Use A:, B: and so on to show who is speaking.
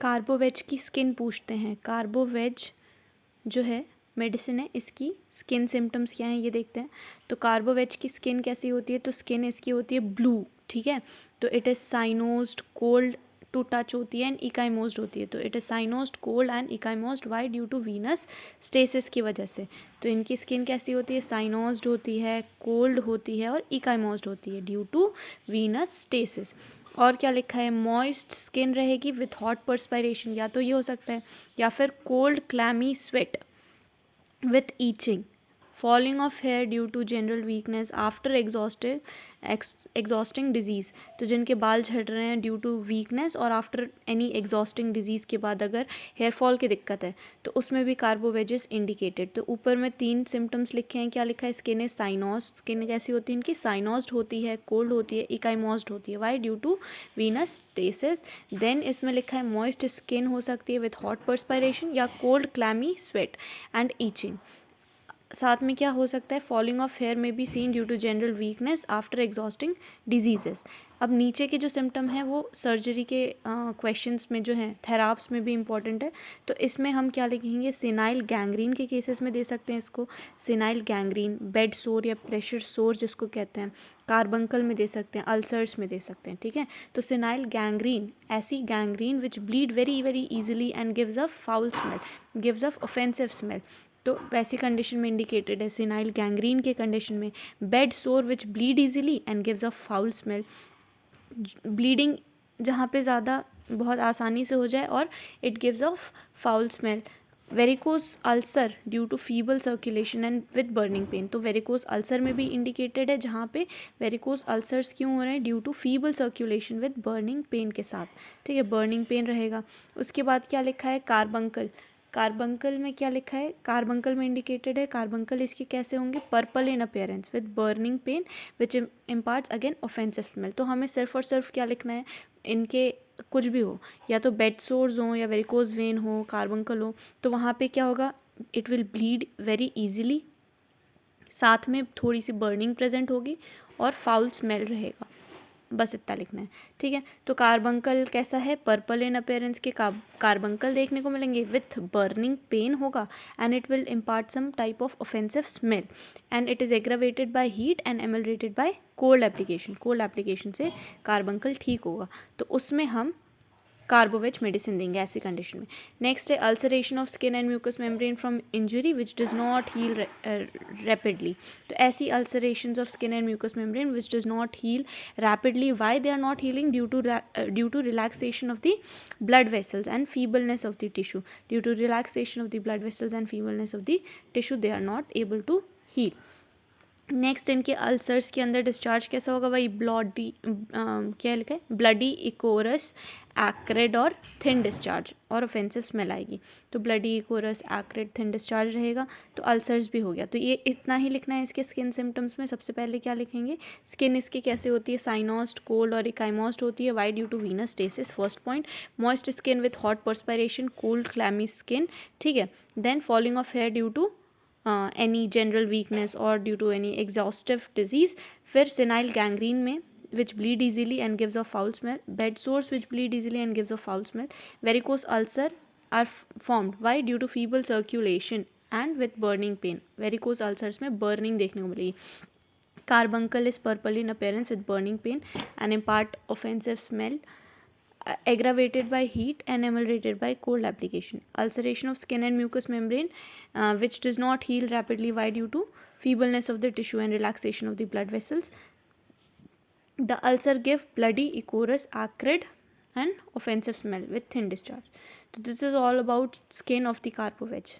A: Carbo veg की skin पूछते हैं। कार्बोवेज जो है मेडिसिन है, इसकी स्किन सिम्टम्स क्या हैं ये देखते हैं। तो कार्बोवेज की स्किन कैसी होती है, तो स्किन इसकी होती है ब्लू, ठीक है। तो it is cyanosed, cold to touch होती है एंड इकाइमोज्ड होती है। तो it is cyanosed, cold and ecchymosed, why due to venous stasis की वजह से। तो इनकी स्किन कैसी होती है, साइनोज्ड होती है, कोल्ड होती है और इकाइमोज्ड होती है ड्यू टू वीनस स्टेसिस। और क्या लिखा है, मॉइस्ट स्किन रहेगी विथ हॉट परस्पायरेशन, या तो ये हो सकता है, या फिर cold clammy sweat with itching, falling of hair due to general weakness after exhausting disease। तो जिनके बाल झड़ रहे हैं ड्यू टू वीकनेस और आफ्टर एनी एग्जॉस्टिंग डिजीज़ के बाद अगर हेयर फॉल की दिक्कत है तो उसमें भी कार्बोवेजेस इंडिकेटेड। तो ऊपर में 3 सिम्टम्स लिखे हैं, क्या लिखा है, स्किन इज साइनोज्ड, स्किन कैसी होती है इनकी, साइनोज्ड होती है, कोल्ड होती है, इकाइमोज्ड होती है, why due to venous stasis. Then इसमें लिखा है मॉइस्ट स्किन हो सकती है विथ हॉट परस्पायरेशन या cold clammy sweat and itching. साथ में क्या हो सकता है, falling off hair may be seen due to general weakness after exhausting diseases. अब नीचे के जो सिम्टम हैं वो सर्जरी के क्वेश्चंस में जो हैं थेराप्स में भी इंपॉर्टेंट है। तो इसमें हम क्या लिखेंगे, सेनाइल गैंग्रीन के केसेस में दे सकते हैं इसको, सेनाइल गैंग्रीन, बेड सोर या प्रेशर सोर जिसको कहते हैं, कार्बंकल में दे सकते हैं, अल्सर्स में दे सकते हैं, ठीक है। तो सेनाइल गैंग्रीन, ऐसी gangrene which bleed very very easily and gives a foul smell, gives a offensive smell. तो वैसी कंडीशन में इंडिकेटेड है सेनाइल गैंग्रीन के कंडीशन में। Bed sore which bleed easily and gives a foul smell, bleeding जहाँ पे ज़्यादा बहुत आसानी से हो जाए और it gives a foul smell. Varicose ulcer due to feeble circulation and with burning pain. तो वेरिकोज अल्सर में भी इंडिकेटेड है, जहाँ पे वेरिकोज अल्सर्स क्यों हो रहे हैं, due to feeble circulation with burning pain के साथ, ठीक है, बर्निंग पेन रहेगा। उसके बाद क्या लिखा है, कार्बंकल, कार्बंकल में क्या लिखा है, कार्बंकल में इंडिकेटेड है, कार्बंकल इसके कैसे होंगे, purple in appearance with burning pen which imparts again offensive smell. तो हमें सिर्फ और सिर्फ क्या लिखना है, इनके कुछ भी हो, या तो बेड सोर्स हो या वेरिकोज वेन हो, कार्बंकल हो, तो वहाँ पे क्या होगा, it will bleed very easily, साथ में थोड़ी सी बर्निंग प्रेजेंट होगी और फाउल स्मेल रहेगा, बस इतना लिखना है, ठीक है। तो कार्बंकल कैसा है, पर्पल इन अपीयरेंस के कार्बंकल देखने को मिलेंगे विथ बर्निंग पेन होगा and it will impart some type of offensive smell and it is aggravated by heat and ameliorated by cold application. Cold application से कार्बंकल ठीक होगा, तो उसमें हम कार्बोवेज मेडिसिन देंगे ऐसी कंडीशन में। नेक्स्ट है ulceration of skin and mucous membrane from injury which does not heal rapidly. तो ऐसी ulceration of skin and mucous membrane which does not heal rapidly, why they are not healing, due to relaxation of the blood vessels and feebleness of the tissue, due to relaxation of the blood vessels and feebleness of the tissue they are not able to heal. Next इनके ulcers के अंदर discharge कैसा होगा, वही bloody, क्या लिखा है, bloody, इकोरस, accrued और थिन डिस्चार्ज और ऑफेंसिव स्मेल आएगी। तो ब्लडी, इकोरस, एक्रेड, थिन डिस्चार्ज रहेगा। तो अल्सर्स भी हो गया। तो ये इतना ही लिखना है इसके स्किन सिम्टम्स में। सबसे पहले क्या लिखेंगे, स्किन इसकी कैसे होती है, साइनोज्ड, कोल्ड और इकाइमोज्ड होती है, why due to venous stasis, first point. Moist skin with hot perspiration, cold clammy skin, ठीक है। Then falling off hair due to any general weakness or due to any exhaustive disease। फिर senile gangrene में which bleed easily and gives a foul smell, bed sores which bleed easily and gives a foul smell, varicose ulcer are formed, why, due to feeble circulation and with burning pain। varicose ulcers में burning देखने को मिलेगी। carbuncle is purple in appearance with burning pain and impart offensive smell, aggravated by heat and ameliorated by cold application। Ulceration of skin and mucous membrane which does not heal rapidly, why, due to feebleness of the tissue and relaxation of the blood vessels। The ulcer give bloody, ichorous, acrid and offensive smell with thin discharge। So this is all about skin of the carpoveg।